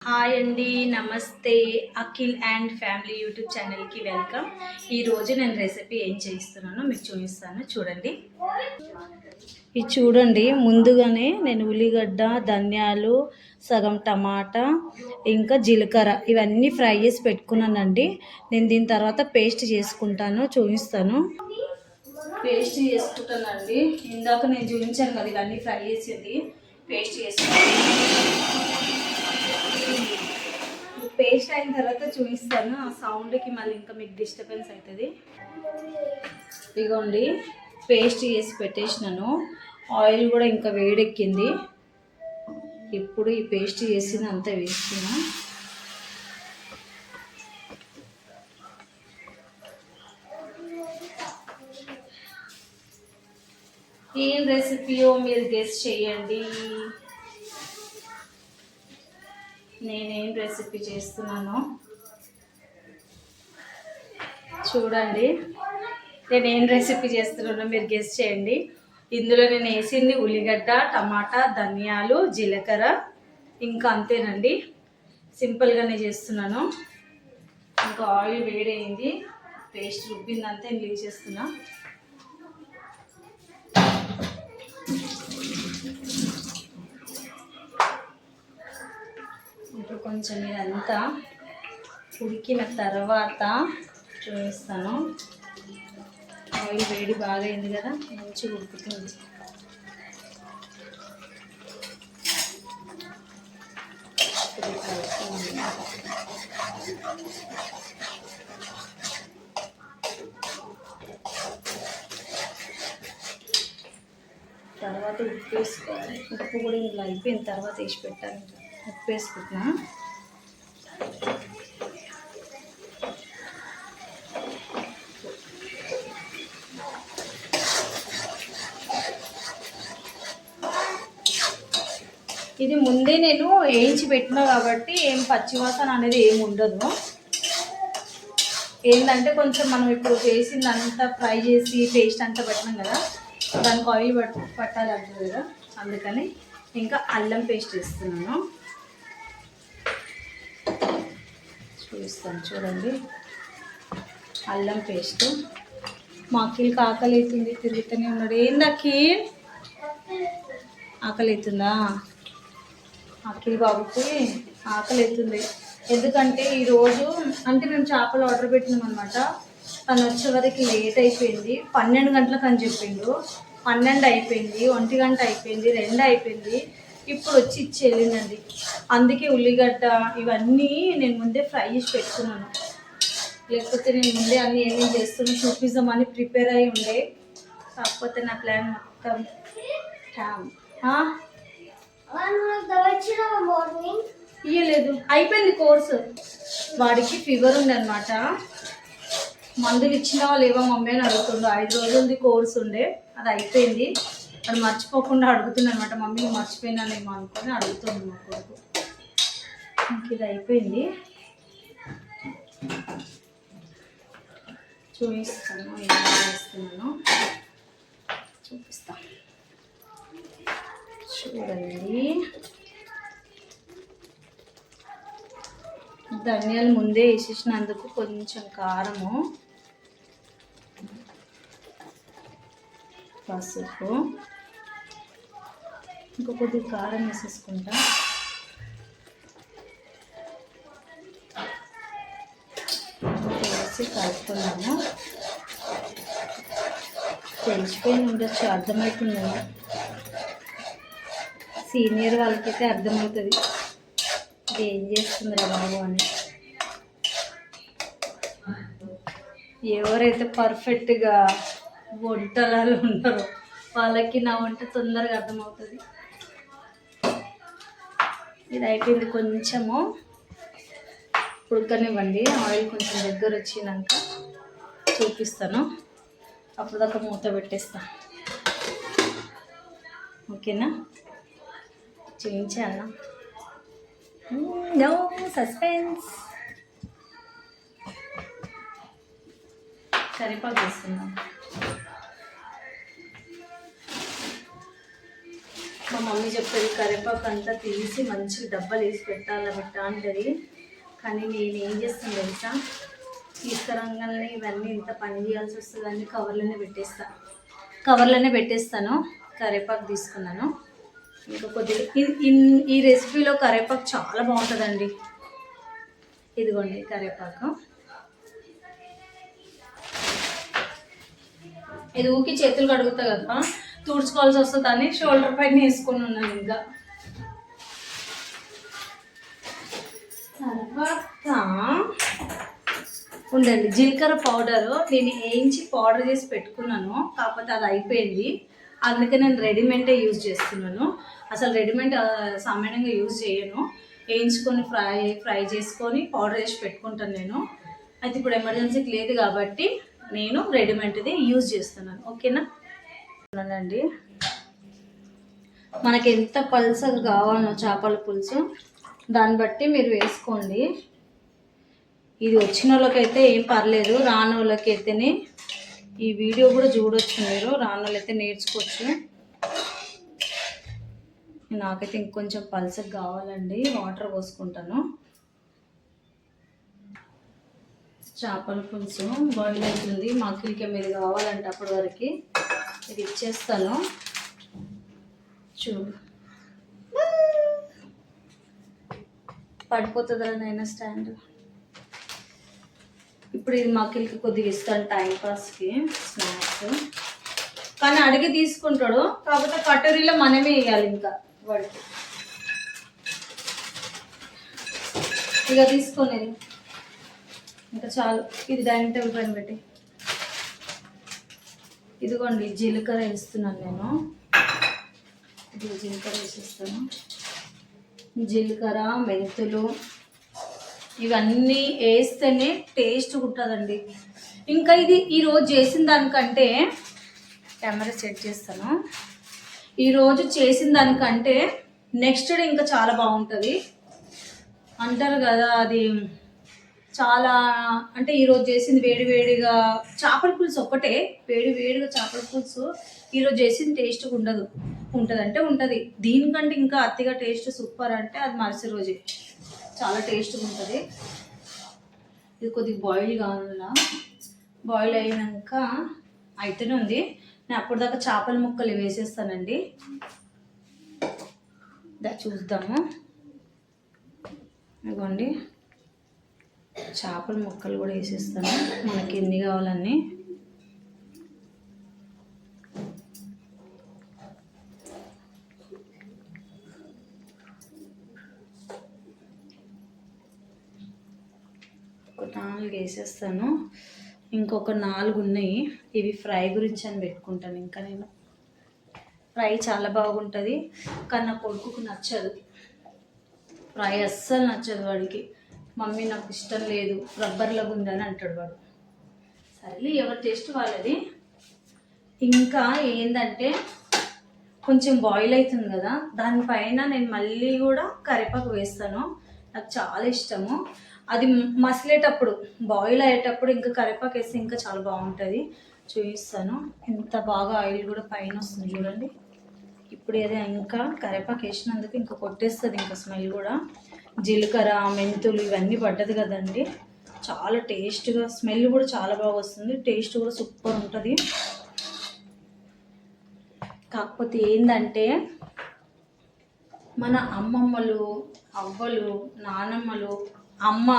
Hi అండి, నమస్తే. Akhil and family YouTube ఛానల్కి వెల్కమ్. ఈరోజు నేను రెసిపీ ఏం చేస్తున్నానో మీకు చూపిస్తాను, చూడండి. ఇది చూడండి, ముందుగానే నేను ఉల్లిగడ్డ, ధనియాలు, సగం టమాటా, ఇంకా జీలకర్ర ఇవన్నీ ఫ్రై చేసి పెట్టుకున్నానండి. నేను దీని తర్వాత పేస్ట్ చేసుకుంటాను, చూపిస్తాను. పేస్ట్ చేసుకుంటానండి. ఇందాక నేను చూపించాను కదా, ఇవన్నీ ఫ్రై చేసేది పేస్ట్ చేసుకుంటాను. పేస్ట్ అయిన తర్వాత చూపిస్తాను. ఆ సౌండ్కి మళ్ళీ ఇంకా మీకు డిస్టర్బెన్స్ అవుతుంది. ఇదిగోండి, పేస్ట్ చేసి పెట్టేసినాను. ఆయిల్ కూడా ఇంకా వేడెక్కింది. ఇప్పుడు ఈ పేస్ట్ చేసింది అంతా వేస్తున్నా. ఏం రెసిపీయో మీరు గెస్ చేయండి. నేనేం రెసిపీ చేస్తున్నానో చూడండి. నేనేం రెసిపీ చేస్తున్నానో మీరు గెస్ చేయండి. ఇందులో నేను వేసింది ఉల్లిగడ్డ, టమాటా, ధనియాలు, జీలకర్ర, ఇంకా అంతేనండి. సింపుల్గానే చేస్తున్నాను. ఇంకా ఆయిల్ వేడైంది, పేస్ట్ రుబ్బిందంతా నేను లీవ్ చేస్తున్నా. ఇప్పుడు కొంచెం ఇదంతా ఉడికిన తర్వాత చూపిస్తాను. ఆయిల్ వేడి బాగా అయింది కదా, మంచిగా ఉడుకుతుంది. తర్వాత ఉప్పు వేసుకోవాలి. ఉప్పు కూడా ఇలా అయిపోయిన తర్వాత వేసి పెట్టాలి. ఉప్పు వేసుకుంటున్నా. ఇది ముందే నేను వేయించి పెట్టినా కాబట్టి ఏం పచ్చివాసన అనేది ఏమి ఉండదు. ఏంటంటే కొంచెం మనం ఇప్పుడు చేసిందంతా ఫ్రై చేసి పేస్ట్ అంతా పెట్టినాం కదా, దానికి ఆయిల్ పట్టాలి అంటారు కదా, అందుకని ఇంకా అల్లం పేస్ట్ వేస్తున్నాను. చూపిస్తాను చూడండి. అల్లం పేస్ట్. మా అఖిల్కి ఆకలి అవుతుంది, తిరుగుతూనే ఉన్నాడు. ఏంది అఖిల్, ఆకలి అవుతుందా? అఖిల్ బాబుకి ఆకలి అవుతుంది. ఎందుకంటే ఈరోజు అంటే మేము చేపలు ఆర్డర్ పెట్టినాం అనమాట. తను వచ్చే వరకు లేట్ అయిపోయింది. 12 గంటలకు అని చెప్పిండు. 12 అయిపోయింది, 1 గంట అయిపోయింది, 2 అయిపోయింది. ఇప్పుడు వచ్చి ఇచ్చి వెళ్ళిందండి. అందుకే ఉల్లిగడ్డ ఇవన్నీ నేను ముందే ఫ్రై చేసి పెట్టుకున్నాను. లేకపోతే నేను ముందే అన్నీ ఏమేమి చేస్తున్నా చూపిద్దామని ప్రిపేర్ అయి ఉండే. కాకపోతే నా ప్లాన్ మొత్తం ఇయ్యలేదు. అయిపోయింది కోర్సు. వాడికి ఫీవర్ ఉంది అనమాట. మందులు ఇచ్చినావా లేవా మమ్మీ అని అడుగుతుండు. 5 రోజులది కోర్సు ఉండే, అది అయిపోయింది. వాడు మర్చిపోకుండా అడుగుతుంది అనమాట. మమ్మీ మర్చిపోయినానేమో అనుకొని అడుగుతుంది మా కొడుకు. ఇంక ఇది అయిపోయింది. చూపిస్తాను ఎలా చేస్తున్నాను, చూపిస్తాను చూడండి. ధనియాలు ముందే వేసేసినందుకు కొంచెం కారము, పసుపు, ఇంకా కొద్దిగా కారం వేసేసుకుంటా. వేసి కలుపుకున్నాము. తెలిసిపోయింది ఉండొచ్చు, అర్థమవుతుందండి. సీనియర్ వాళ్ళకైతే అర్థమవుతుంది ఏం చేస్తుందిరా బాబు అని. ఎవరైతే పర్ఫెక్ట్గా వంటలలో ఉంటారో వాళ్ళకి నా వంట తొందరగా అర్థమవుతుంది. ఇది అయిపోయింది. కొంచెము ఉడకనివ్వండి. ఆయిల్ కొంచెం దగ్గర వచ్చినాక చూపిస్తాను. అప్పుడు దాకా మూత పెట్టేస్తా. ఓకేనా? చూపించాలా? No suspense. కరివేపాకు వేస్తున్నాం. మా మమ్మీ చెప్తుంది కరివేపాకు అంతా తీసి మంచిగా డబ్బాలు వేసి పెట్టా అంటది. కానీ నేను ఏం చేస్తాను తెలుసా, తీసుకురంగానే ఇవన్నీ ఇంత పని చేయాల్సి వస్తుందని కవర్లోనే పెట్టేస్తాను. కరివేపాకు తీసుకున్నాను. ఇంకా కొద్దిగా ఈ రెసిపీలో కరివేపాకు చాలా బాగుంటుందండి. ఇదిగోండి కరివేపాకు. ఇది ఊకి చేతులు కడుగుతా కదా, తుడుచుకోవాల్సి వస్తుందని షోల్డర్ పైన వేసుకొని ఉన్నాను. ఇంకా తర్వాత ఉండండి, జీలకర్ర పౌడరు నేను వేయించి పౌడర్ చేసి పెట్టుకున్నాను, కాకపోతే అది అయిపోయింది. అందుకే నేను రెడీమేడే యూజ్ చేస్తున్నాను. అసలు రెడీమేడ్ సామాన్యంగా యూజ్ చేయను. వేయించుకొని ఫ్రై చేసుకొని పౌడర్ వేసి పెట్టుకుంటాను నేను. అయితే ఇప్పుడు ఎమర్జెన్సీకి లేదు కాబట్టి నేను రెడీమేడ్ది యూజ్ చేస్తున్నాను. ఓకేనా అండి. మనకి ఎంత పల్సగా కావాలో చేపల పులుసు దాన్ని బట్టి మీరు వేసుకోండి. ఇది వచ్చిన వాళ్ళకైతే ఏం పర్లేదు, రాని వాళ్ళకైతేనే ఈ వీడియో కూడా చూడొచ్చు. మీరు రాని వాళ్ళైతే నేర్చుకోవచ్చు. నాకైతే ఇంకొంచెం పల్సగా కావాలండి. వాటర్ పోసుకుంటాను. చేపల పులుసు బాయిల్ అవుతుంది. మాకిలికి మీరు కావాలంటే అప్పటి వరకు ఇది ఇచ్చేస్తాను. చూడు పడిపోతుందా నైనా స్టాండ్. ఇప్పుడు ఇది మాకిలికి కొద్దిగా ఇస్తాను టైంపాస్కి స్నాక్స్. కానీ అడిగి తీసుకుంటాడు, కాకపోతే కటోరీలో మనమే వేయాలి. ఇంకా వాడికి ఇక తీసుకునేది ఇంకా చాలు. ఇది డైనింగ్ టేబుల్ పైన పెట్టి ఇదిగోండి జీలకర్ర వేస్తున్నాను నేను. ఇది జీలకర్ర వేసేస్తాను. జీలకర్ర, మెంతులు ఇవన్నీ వేస్తేనే టేస్ట్ ఉంటుందండి. ఇంకా ఇది ఈరోజు చేసిన దానికంటే కెమెరా సెట్ చేస్తాను. ఈరోజు చేసిన దానికంటే నెక్స్ట్ డే ఇంకా చాలా బాగుంటుంది అంటారు కదా. అది చాలా అంటే ఈరోజు చేసింది వేడివేడిగా చేపల పులుసు ఒక్కటే వేడివేడిగా చేపల పులుసు ఈరోజు చేసింది టేస్ట్గా ఉంటుందంటే ఉంటుంది. దీనికంటే ఇంకా అతిగా టేస్ట్ సూపర్ అంటే అది మరుసటి రోజే చాలా టేస్ట్గా ఉంటుంది. ఇది కొద్దిగా బాయిల్ కావాలా. బాయిల్ అయినాక అయితేనే ఉంది. నేను అప్పటిదాకా చేపల ముక్కలు వేసేస్తానండి. చూద్దాము. ఇదిగోండి చేపల ముక్కలు కూడా వేసేస్తాను. మనకి ఎన్ని కావాలన్నీ. ఒక 4 వేసేస్తాను. ఇంకొక 4 ఉన్నాయి. ఇవి ఫ్రై గురించి అని పెట్టుకుంటాను. ఇంకా నేను ఫ్రై చాలా బాగుంటుంది, కానీ నా కొడుకుకు నచ్చదు ఫ్రై. అస్సలు నచ్చదు వాడికి. మమ్మీ నాకు ఇష్టం లేదు, రబ్బర్లాగా ఉందని అంటాడు వాడు. సరేలే, ఎవరి టేస్ట్ వాళ్ళది. ఇంకా ఏంటంటే కొంచెం బాయిల్ అవుతుంది కదా, దానిపైన నేను మళ్ళీ కూడా కరివేపాకు వేస్తాను. నాకు చాలా ఇష్టము. అది మసిలేటప్పుడు బాయిల్ అయ్యేటప్పుడు ఇంకా కరివేపాకు వేస్తే ఇంకా చాలా బాగుంటుంది. చూపిస్తాను. ఎంత బాగా ఆయిల్ కూడా పైన వస్తుంది చూడండి. ఇప్పుడు ఏదో ఇంకా కరివేపాకు వేసినందుకు ఇంకా కొట్టేస్తుంది ఇంకా స్మెల్ కూడా. జీలకర్ర, మెంతులు ఇవన్నీ పడ్డది కదండి, చాలా టేస్ట్గా స్మెల్ కూడా చాలా బాగా వస్తుంది. టేస్ట్ కూడా సూపర్ ఉంటుంది. కాకపోతే ఏంటంటే మన అమ్మమ్మలు, అవ్వలు, నానమ్మలు, అమ్మ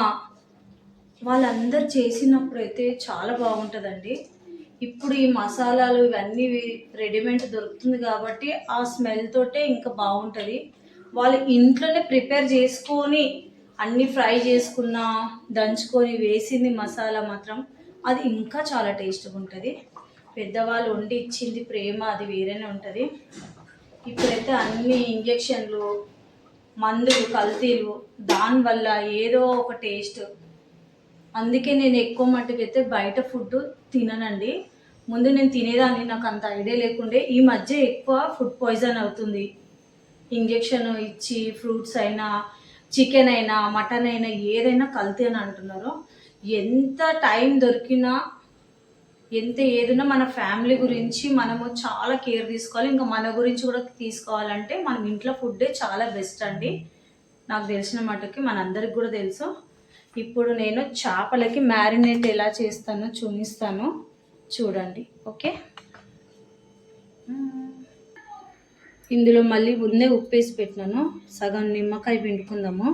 వాళ్ళందరూ చేసినప్పుడు అయితే చాలా బాగుంటుందండి. ఇప్పుడు ఈ మసాలాలు ఇవన్నీ రెడీమేడ్ దొరుకుతుంది కాబట్టి ఆ స్మెల్ తోటే ఇంకా బాగుంటుంది. వాళ్ళు ఇంట్లోనే ప్రిపేర్ చేసుకొని అన్నీ ఫ్రై చేసుకున్న దంచుకొని వేసింది మసాలా మాత్రం అది ఇంకా చాలా టేస్ట్గా ఉంటుంది. పెద్దవాళ్ళు వండి ఇచ్చింది ప్రేమ అది వేరేనే ఉంటుంది. ఇప్పుడైతే అన్ని ఇంజెక్షన్లు, మందులు, కల్తీలు, దానివల్ల ఏదో ఒక టేస్ట్. అందుకే నేను ఎక్కువ మట్టుకైతే బయట ఫుడ్ తిననండి. ముందు నేను తినేదాన్ని, నాకు అంత ఐడియా లేకుండే. ఈ మధ్య ఎక్కువ ఫుడ్ పాయిజన్ అవుతుంది. ఇంజెక్షన్ ఇచ్చి ఫ్రూట్స్ అయినా, చికెన్ అయినా, మటన్ అయినా ఏదైనా కల్తీ అని అంటున్నారు. ఎంత టైం దొరికినా ఎంత ఏదున్నా మన ఫ్యామిలీ గురించి మనము చాలా కేర్ తీసుకోవాలి. ఇంకా మన గురించి కూడా తీసుకోవాలంటే మనం ఇంట్లో ఫుడ్డే చాలా బెస్ట్ అండి. నాకు తెలిసిన మటుకి మనందరికి కూడా తెలుసు. ఇప్పుడు నేను చేపలకి మ్యారినేట్ ఎలా చేస్తానో చూపిస్తాను, చూడండి. ఓకే, ఇందులో మళ్ళీ ముందే ఉప్పేసి పెట్టినాను. సగం నిమ్మకాయ పిండుకుందాము.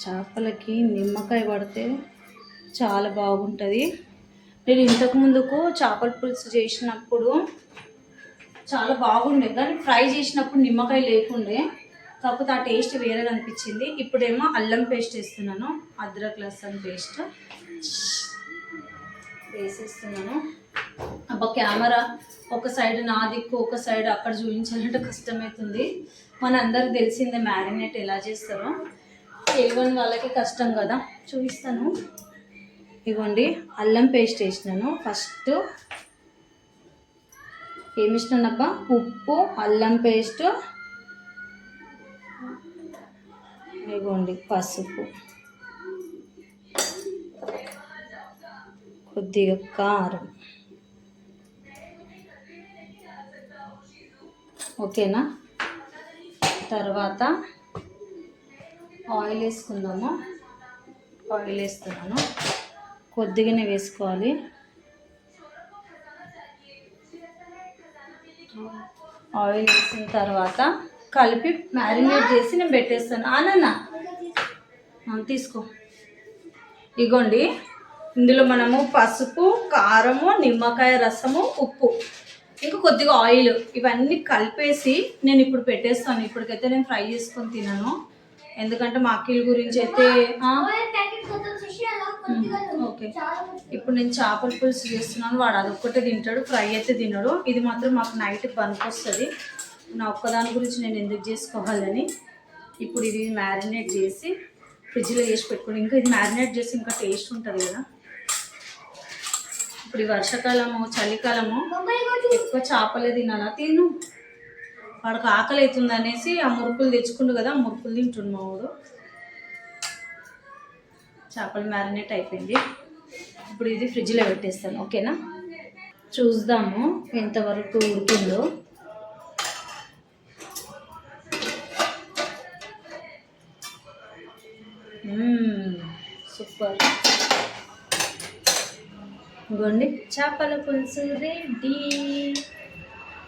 చేపలకి నిమ్మకాయ పడితే చాలా బాగుంటుంది. నేను ఇంతకు ముందుకు చేపల పులుసు చేసినప్పుడు చాలా బాగుండే, కానీ ఫ్రై చేసినప్పుడు నిమ్మకాయ లేకుండే, కాకపోతే ఆ టేస్ట్ వేరేగా అనిపించింది. ఇప్పుడేమో అల్లం పేస్ట్ వేస్తున్నాను, అద్రక్ లసన్ పేస్ట్ వేసేస్తున్నాను. అబ్బా కెమెరా ఒక సైడ్ నా దిక్కు ఒక సైడ్ అక్కడ చూపించాలంటే కష్టమవుతుంది. మన అందరికి తెలిసిందే మ్యారినేట్ ఎలా చేస్తారో, తెలియని వాళ్ళకి కష్టం కదా. చూపిస్తాను. ఇదిగోండి, అల్లం పేస్ట్ వేసినాను. ఫస్ట్ ఏమి ఇష్టనబ్బా, ఉప్పు, అల్లం పేస్ట్, ఇదిగోండి పసుపు, కొద్దిగా కారం. ఓకేనా? తర్వాత ఆయిల్ వేసుకుందాము. ఆయిల్ వేస్తున్నాను, కొద్దిగానే వేసుకోవాలి. ఆయిల్ వేసిన తర్వాత కలిపి మ్యారినేట్ చేసి నేను పెట్టేస్తాను. ఆనన్నా తీసుకో. ఇగోండి, ఇందులో మనము పసుపు, కారము, నిమ్మకాయ రసము, ఉప్పు, ఇంకా కొద్దిగా ఆయిల్ ఇవన్నీ కలిపేసి నేను ఇప్పుడు పెట్టేస్తాను. ఇప్పటికైతే నేను ఫ్రై చేసుకొని తినను, ఎందుకంటే మా అఖిల్ గురించి అయితే. ఓకే, ఇప్పుడు నేను చేపల పులుసు చేస్తున్నాను. వాడు అదొక్కటే తింటాడు, ఫ్రై అయితే తినడు. ఇది మాత్రం మాకు నైట్ పనికొస్తుంది. నా ఒక్కదాని గురించి నేను ఎందుకు చేసుకోవాలని ఇప్పుడు ఇది మ్యారినేట్ చేసి ఫ్రిడ్జ్లో వేసి పెట్టుకోండి. ఇంకా ఇది మ్యారినేట్ చేసి ఇంకా టేస్ట్ ఉంటుంది కదా. ఇప్పుడు ఈ వర్షాకాలము, చలికాలము ఎక్కువ చేపలే తినాలా. తిను, వాడికి ఆకలి అవుతుంది అనేసి ఆ మురుకులు తెచ్చుకుండు కదా, ఆ మురుకులు తింటుండు మా వాడు. చేపలు మ్యారినేట్ అయిపోయింది. ఇప్పుడు ఇది ఫ్రిడ్జ్లో పెట్టేస్తాను. ఓకేనా? చూద్దాము ఎంతవరకు ఉడికిందో. సూపర్. ఇదిగోండి, చేపల పులుసు రెడీ.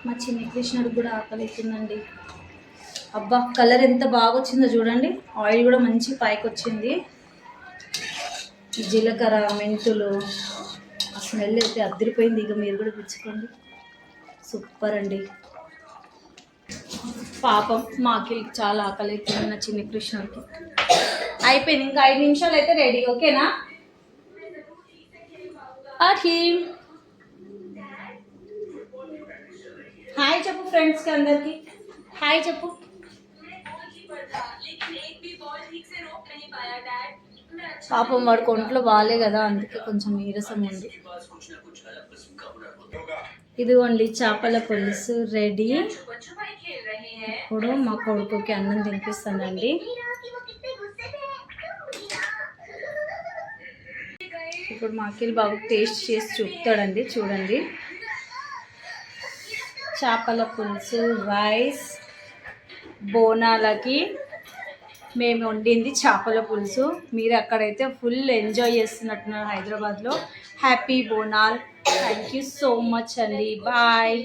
మా చిన్న కృష్ణుడు కూడా ఆకలి అవుతుందండి. అబ్బా, కలర్ ఎంత బాగా వచ్చిందో చూడండి. ఆయిల్ కూడా మంచి పైకి వచ్చింది. జీలకర్ర, మెంతులు, ఆ స్మెల్ అయితే అద్దరిపోయింది. ఇక మీరు కూడా పిచ్చుకోండి. సూపర్ అండి. పాపం మాకి చాలా ఆకలి అవుతుంది నా చిన్న కృష్ణుడికి. అయిపోయింది, ఇంకా 5 నిమిషాలు అయితే రెడీ. ఓకేనా? హాయ్ చెప్పు ఫ్రెండ్స్కి, అందరికి హాయ్ చెప్పు. పాపం వాడు ఒంట్లో బాగాలే కదా, అందుకే కొంచెం నీరసం ఉంది. ఇదిగోండి చేపల పులుసు రెడీ. ఇప్పుడు మా కొడుకుకి అన్నం తినిపిస్తానండి. ఇప్పుడు మా అఖిల్ బాబు టేస్ట్ చేసి చూపుతాడండి. చూడండి, చేపల పులుసు, రైస్, బోనాలకి మేము వండింది చేపల పులుసు. మీరు అక్కడైతే ఫుల్ ఎంజాయ్ చేస్తున్నట్టున్నారు హైదరాబాద్లో. Happy Bonal. Thank you so much అండి. బాయ్.